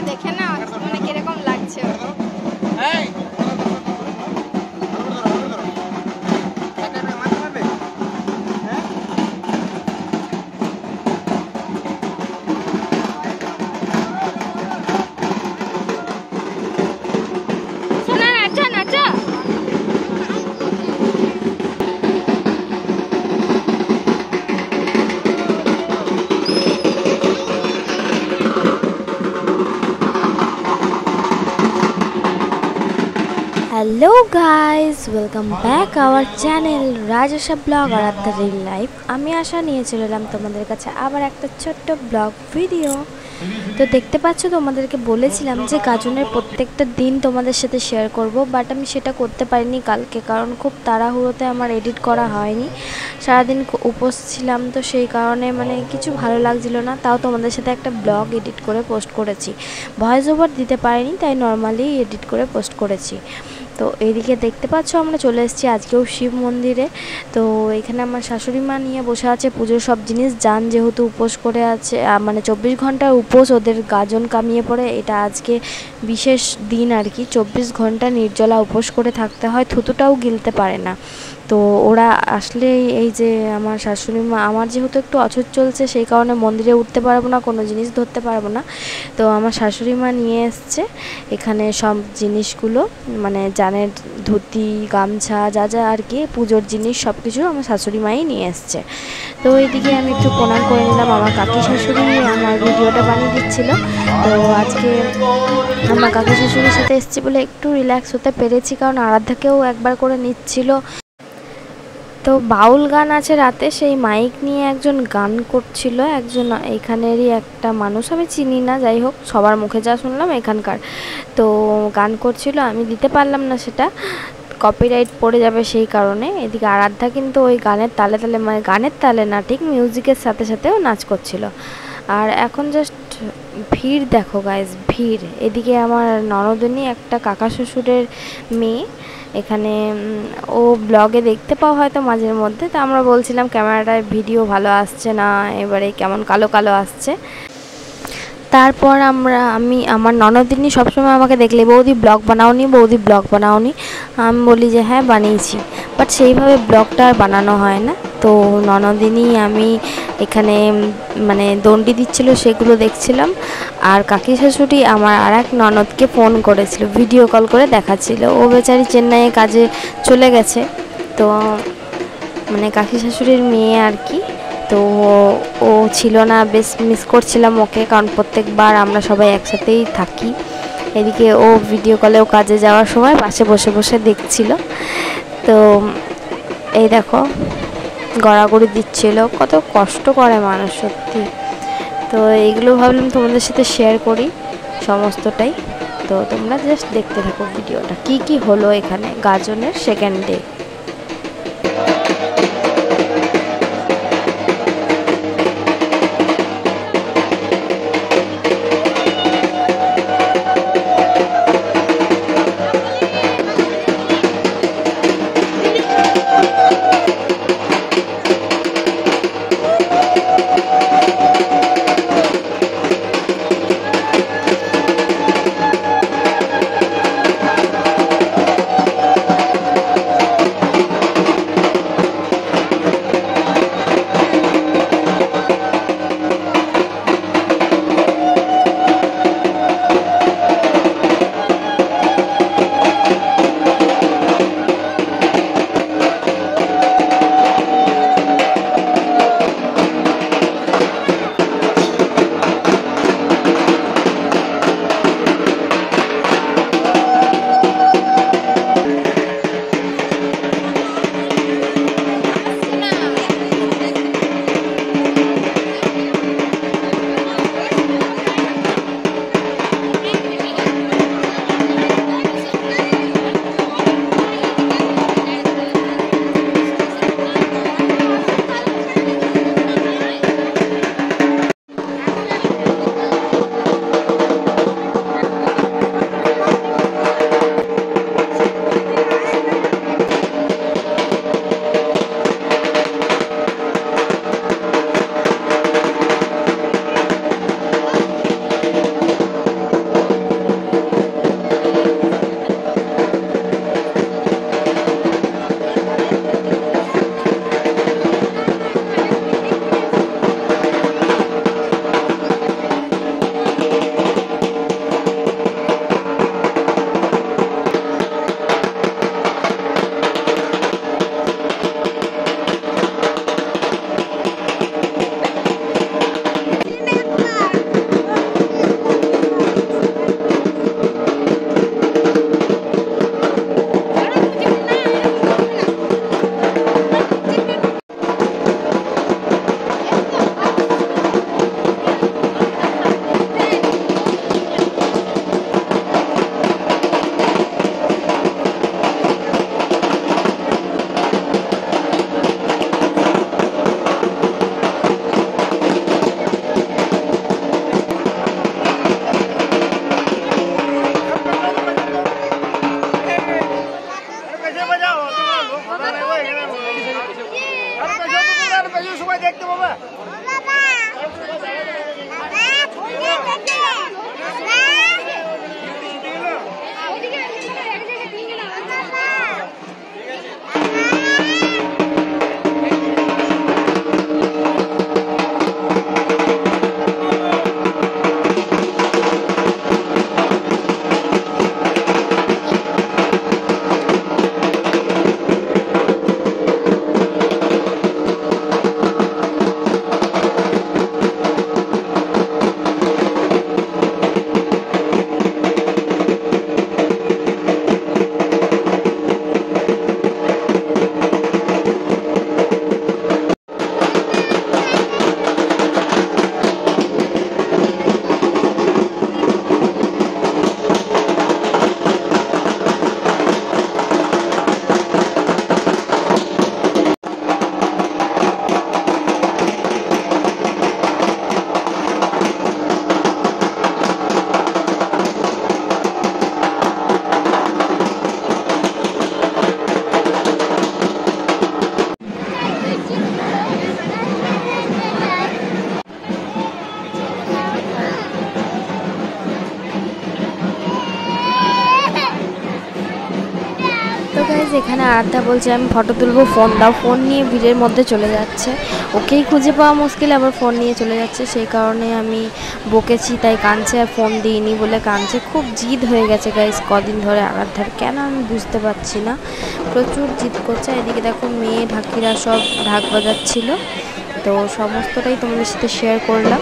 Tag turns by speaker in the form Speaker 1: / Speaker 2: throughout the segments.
Speaker 1: দেখে না মানে কিরকম লাগছে।
Speaker 2: Hello guys welcome back our channel Rajesha blog और आधा रियल लाइफ। আমি আশা নিয়ে চলে এলাম তোমাদের কাছে আবার একটা ছোট্ট ব্লগ ভিডিও। তো দেখতে পাচ্ছ তোমাদেরকে বলেছিলাম যে গাজনের প্রত্যেকটা দিন তোমাদের সাথে শেয়ার করব, বাট আমি সেটা করতে পারিনি কালকে, কারণ খুব তাড়াহুড়োতে আমার এডিট করা হয়নি। সারাদিন উপোস ছিলাম, তো সেই কারণে মানে কিছু ভালো লাগছিল না। তাও তোমাদের সাথে একটা ব্লগ এডিট করে পোস্ট করেছি, ভয়েস ওভার দিতে পারিনি, তাই নর্মালি এডিট করে পোস্ট করেছি। তো এইদিকে দেখতে পাচ্ছ আমরা চলে এসেছি আজকেও শিব মন্দিরে। তো এখানে আমার শাশুড়ি মা নিয়ে বসে আছে পুজোর সব জিনিস। যান যেহেতু উপোস করে আছে, মানে 24 ঘন্টার উপোস, ওদের গাজন কামিয়ে পড়ে, এটা আজকে বিশেষ দিন আর কি। 24 ঘন্টা নির্জলা উপোস করে থাকতে হয়, থুতুটাও গিলতে পারে না। তো ওরা আসলে এই যে আমার শাশুড়ি মা, আমার যেহেতু একটু অসুখ চলছে সেই কারণে মন্দিরে উঠতে পারবো না, কোনো জিনিস ধরতে পারবো না। তো আমার শাশুড়ি মা নিয়ে এসছে এখানে সব জিনিসগুলো, মানে জানের ধুতি, গামছা, যা যা আর কি পুজোর জিনিস সব কিছু আমার শাশুড়ি মাই নিয়ে এসছে। তো এইদিকে আমি একটু প্রণাম করে নিলাম। আমার কাকি শাশুড়ি আমার ভিডিওটা বানিয়ে দিচ্ছিল। তো আজকে আমার কাকি শাশুড়ির সাথে এসেছি বলে একটু রিল্যাক্স হতে পেরেছি, কারণ আরাধ্যাকেও একবার করে নিচ্ছিল। তো বাউল গান আছে রাতে, সেই মাইক নিয়ে একজন গান করছিল, একজন এখানেরই একটা মানুষ, আমি চিনি না, যাই হোক সবার মুখে যা শুনলাম এখানকার। তো গান করছিল, আমি দিতে পারলাম না, সেটা কপিরাইট পড়ে যাবে সেই কারণে। এদিকে আরাধ্যা কিন্তু ওই গানের তালে তালে, মানে গানের তালে না ঠিক মিউজিকের সাথে সাথেও নাচ করছিল। আর এখন জাস্ট ভিড় দেখো গাইজ, ভিড়। এদিকে আমার ননদিনী একটা কাকা শ্বশুরের মেয়ে, এখানে ও ব্লগে দেখতে পাও হয়তো মাঝের মধ্যে। তো আমরা বলছিলাম ক্যামেরাটায় ভিডিও ভালো আসছে না, এবারে কেমন কালো কালো আসছে। তারপর আমি আমার ননদিনী সবসময় আমাকে দেখলে, বৌদি ব্লগ বানাওনি, বৌদি ব্লগ বানাওনি। আমি বলি যে হ্যাঁ বানিয়েছি, বাট সেইভাবে ব্লগটা আর বানানো হয় না। তো ননদিনী আমি এখানে মানে দণ্ডি দিচ্ছিল, সেগুলো দেখছিলাম। আর কাকি শাশুড়ি আমার আর এক ননদকে ফোন করেছিল, ভিডিও কল করে দেখাচ্ছিল। ও বেচারি চেন্নাইয়ে কাজে চলে গেছে, তো মানে কাকি শাশুড়ির মেয়ে আর কি। তো ও ছিল না, বেশ মিস করছিলাম ওকে, কারণ প্রত্যেকবার আমরা সবাই একসাথেই থাকি। এদিকে ও ভিডিও কলেও কাজে যাওয়ার সময় পাশে বসে বসে দেখছিল। তো এই দেখো গড়াগড়ি দিচ্ছিল, কত কষ্ট করে মানুষ সত্যি। তো এইগুলো ভাবলাম তোমাদের সাথে শেয়ার করি সমস্তটাই। তো তোমরা জাস্ট দেখতে থাকো ভিডিওটা, কি কি হলো এখানে গাজনের সেকেন্ড ডে। গাইজ এখানে আরাধ্যা বলছে আমি ফটো তুলবো, ফোন দাও। ফোন নিয়ে ভিড়ের মধ্যে চলে যাচ্ছে, ওকেই খুঁজে পাওয়া মুশকিল, আবার ফোন নিয়ে চলে যাচ্ছে। সেই কারণে আমি বকেছি, তাই কাঁদছে, আর ফোন দিইনি বলে কাঁদছে। খুব জিদ হয়ে গেছে গাইজ কদিন ধরে আরাধ্যার, কেন আমি বুঝতে পারছি না, প্রচুর জিদ করছে। এদিকে দেখো মেয়ে ঢাকিরা সব ঢাক বাজাচ্ছিল, তো সমস্তটাই তোমাদের সাথে শেয়ার করলাম।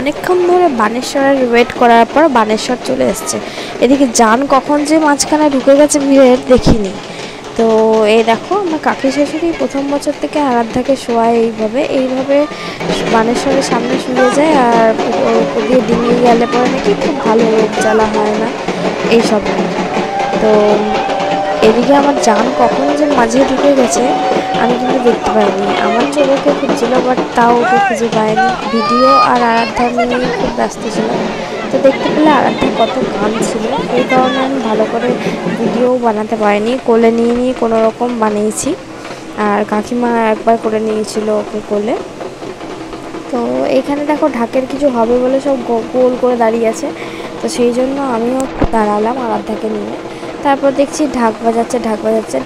Speaker 2: অনেকক্ষণ ধরে বানেশ্বরের ওয়েট করার পর বানেশ্বর চলে এসছে। এদিকে জান কখন যে মাঝখানে ঢুকে গেছে ভিড়ের দেখিনি। তো এই দেখো আমার কাকি শাশুড়ি প্রথম বছর থেকে আরাধ্যাকে শোয়ায় এইভাবে বানেশ্বরের সামনে শুয়ে যায়, আর উপর দিয়ে ডিঙিয়ে গেলে পরে নাকি খুব ভালো রোগ জ্বালা হয় না এইসব। তো এদিকে আমার জান কখন যে মাঝে ঢুকে গেছে আমি কিন্তু দেখতে পাইনি, আমার চোখে খুঁজছিল, বাট তাও ওকে খুঁজে পাইনি। ভিডিও আর আরাধ্যা নিয়ে খুব ব্যস্ত ছিল, তো দেখতে পেলে আরাধ্যা কত গান ছিল, এই কারণে আমি ভালো করে ভিডিও বানাতে পারিনি। কোলে নিয়ে কোনো রকম বানিয়েছি, আর কাকিমা একবার করে নিয়েছিল ওকে কোলে। তো এইখানে দেখো ঢাকের কিছু হবে বলে সব গোল করে দাঁড়িয়ে আছে, তো সেই জন্য আমিও দাঁড়ালাম আরাধ্যাকে নিয়ে। তারপর দেখছি ঢাক বাজাচ্ছে,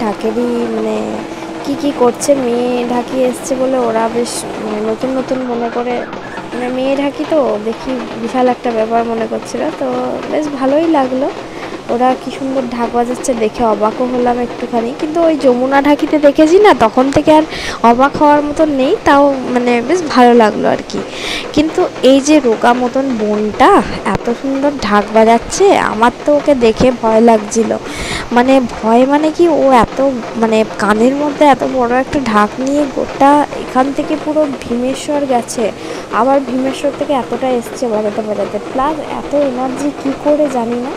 Speaker 2: ঢাকেরই মানে কি করছে। মেয়ে ঢাকি এসছে বলে ওরা বেশ নতুন নতুন মনে করে, মানে মেয়ে ঢাকি তো দেখি বিশাল একটা ব্যাপার মনে করছিল, তো বেশ ভালোই লাগলো। ওরা কি সুন্দর ঢাক বাজাচ্ছে দেখে অবাকও হলাম একটুখানি, কিন্তু ওই যমুনা ঢাকিতে দেখেছি না, তখন থেকে আর অবাক হওয়ার মতন নেই, তাও মানে বেশ ভালো লাগলো আর কি। কিন্তু এই যে রোগা মতন বোনটা এত সুন্দর ঢাক বাজাচ্ছে, আমার তো ওকে দেখে ভয় লাগছিল। মানে ভয় মানে কি, ও এত মানে কানের মধ্যে এত বড় একটা ঢাক নিয়ে গোটা এখান থেকে পুরো ভীমেশ্বর গেছে, আবার ভীমেশ্বর থেকে এতটা এসছে বাজাতে, প্লাস এত এনার্জি কি করে জানি না।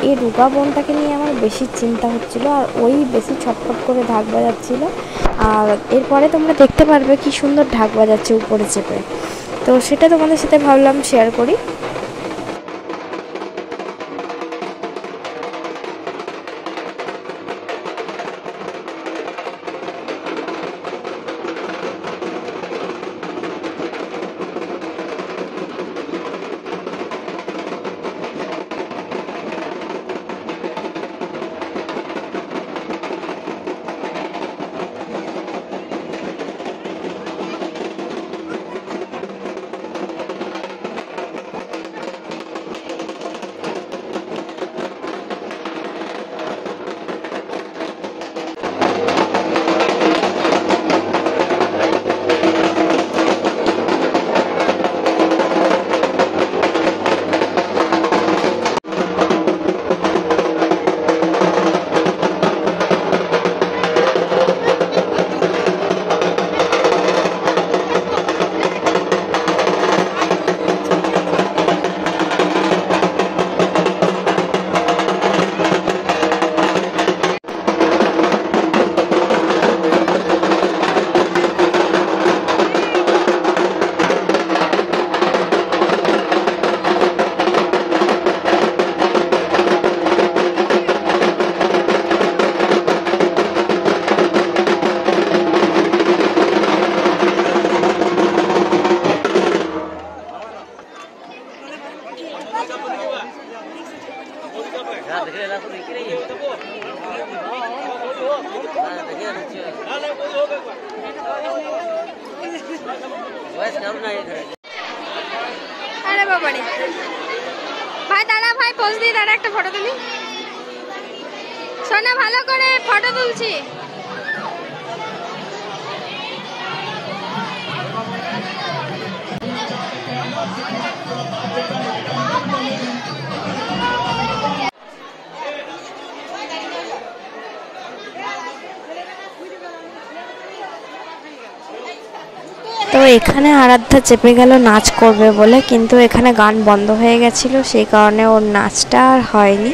Speaker 2: এই রোগা বোনটাকে নিয়ে আমার বেশি চিন্তা হচ্ছিল, আর ওই বেশি ছটফট করে ঢাক বাজাচ্ছিল। আর এরপরে তোমরা দেখতে পারবে কি সুন্দর ঢাক বাজাচ্ছে উপরে চেপে, তো সেটা তোমাদের সাথে ভাবলাম শেয়ার করি।
Speaker 1: আরে বাবারে ভাই দাঁড়া, ভাই পোজ দিয়ে দাঁড়া, একটা ফটো তুলি। সোনা ভালো করে ফটো তুলছি।
Speaker 2: তো এখানে আরাধ্যা চেপে গেল নাচ করবে বলে, কিন্তু এখানে গান বন্ধ হয়ে গেছিলো, সেই কারণে ওর নাচটা আর হয়নি।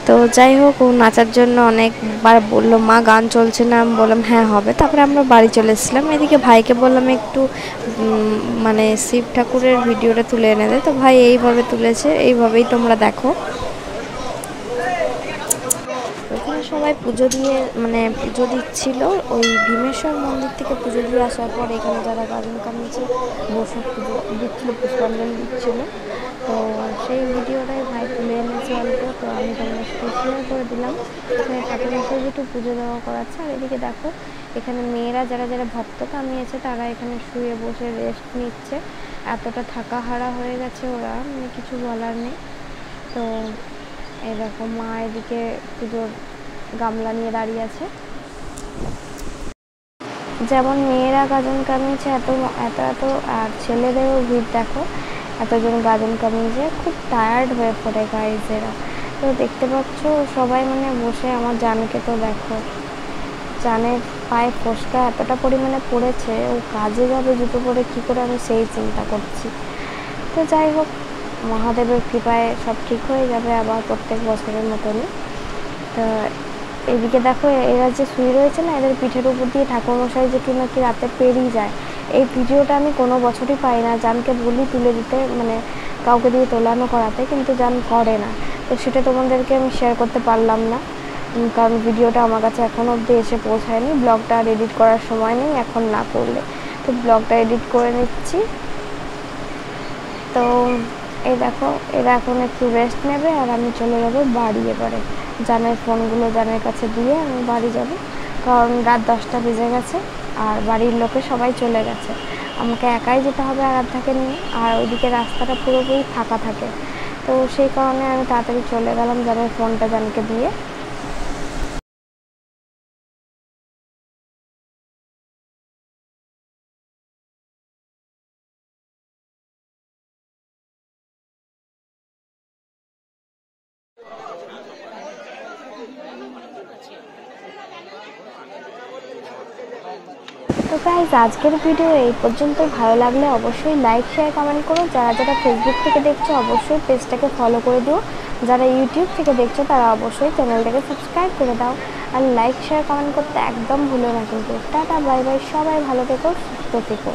Speaker 2: তো যাই হোক, ও নাচার জন্য অনেকবার বললো মা গান চলছে না, আমি বললাম হ্যাঁ হবে। তারপরে আমরা বাড়ি চলে এসেছিলাম। এদিকে ভাইকে বললাম একটু মানে শিব ঠাকুরের ভিডিওটা তুলে এনে দে। তো ভাই এইভাবে তুলেছে, এইভাবেই তোমরা দেখো। এখানে সবাই পুজো দিয়ে মানে পুজো দিচ্ছিল। ওই ভীমেশ্বর মন্দির থেকে পুজো দিয়ে আসার পর এখানে যারা গাজন কামিয়েছে বসে পুজো দিচ্ছিলো, পুষ্পাঞ্জলি দিচ্ছিলো। তো সেই ভিডিওটাই ভাই তুলে এনেছে অল্প, তো আমি তোমার শেয়ার করে দিলাম। এখানে ঠাকুর মশাই একটু পুজো দেওয়া করাচ্ছে। আর এদিকে দেখো, এখানে মেয়েরা যারা যারা ভক্ত কামিয়েছে তারা এখানে শুয়ে বসে রেস্ট নিচ্ছে। এতটা থাকা হারা হয়ে গেছে ওরা, মানে কিছু বলার নেই। তো এরকম মা এদিকে পুজোর গামলা নিয়ে দাঁড়িয়ে আছে। যেমন মেয়েরা গাজন কামিয়েছে এত এত এত, আর ছেলেদেরও ভিড় দেখো, এতজন গাজন কামিয়েছে। খুব টায়ার্ড হয়ে পড়ে গাইজেরা। তো দেখতে পাচ্ছ সবাই মানে বসে, আমার জানকে তো দেখো, জানের পায়ে ফোসকা এতটা পরিমাণে পড়েছে, ও কাজে যাবে জুতো পরে কী করে, আমি সেই চিন্তা করছি। তো যাই হোক, মহাদেবের কৃপায় সব ঠিক হয়ে যাবে আবার প্রত্যেক বছরের মতনই। তো এদিকে দেখো, এরা যে শুয়ে রয়েছে না, এদের পিঠের উপর দিয়ে ঠাকুরমশাই যেটু নাকি রাতে পেরিয়ে যায়। এই ভিডিওটা আমি কোনো বছরই পাই না। জানকে বলি তুলে দিতে, মানে কাউকে দিয়ে তোলানো করাতে, কিন্তু জান করে না। তো সেটা তোমাদেরকে আমি শেয়ার করতে পারলাম না, কারণ ভিডিওটা আমার কাছে এখনও অবধি এসে পৌঁছায়নি। ব্লগটা আর এডিট করার সময় নেই এখন না করলে। তো ব্লগটা এডিট করে নিচ্ছি। তো এই দেখো, এরা এখন একটু রেস্ট নেবে আর আমি চলে যাবো বাড়ি। এবারে জানের ফোনগুলো জানের কাছে দিয়ে আমি বাড়ি যাব, কারণ রাত 10টা বেজে গেছে আর বাড়ির লোকে সবাই চলে গেছে। আমাকে একাই যেতে হবে আরাধ্যাকে নিয়ে, আর ওইদিকে রাস্তাটা পুরোপুরি ফাঁকা থাকে। তো সেই কারণে আমি তাড়াতাড়ি চলে গেলাম জানের ফোনটা জানকে দিয়ে। তো গাইজ, আজকের ভিডিও এই পর্যন্ত। ভালো লাগলে অবশ্যই লাইক শেয়ার কমেন্ট করো। যারা যারা ফেসবুক থেকে দেখছো অবশ্যই পেজটাকে ফলো করে দিও। যারা ইউটিউব থেকে দেখছো তারা অবশ্যই চ্যানেলটাকে সাবস্ক্রাইব করে দাও। আর লাইক শেয়ার কমেন্ট করতে একদম ভুলো না কিন্তু। টাটা, বাই বাই, সবাই ভালো থেকো, সুস্থ থেকো।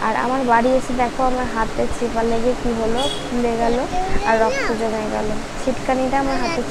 Speaker 2: আর আমার বাড়ি এসে দেখো, আমার হাতে চিপা লেগে কী হলো, ফুলে গেল আর রক্ত জমে গেল। ছিটকানিটা আমার হাতে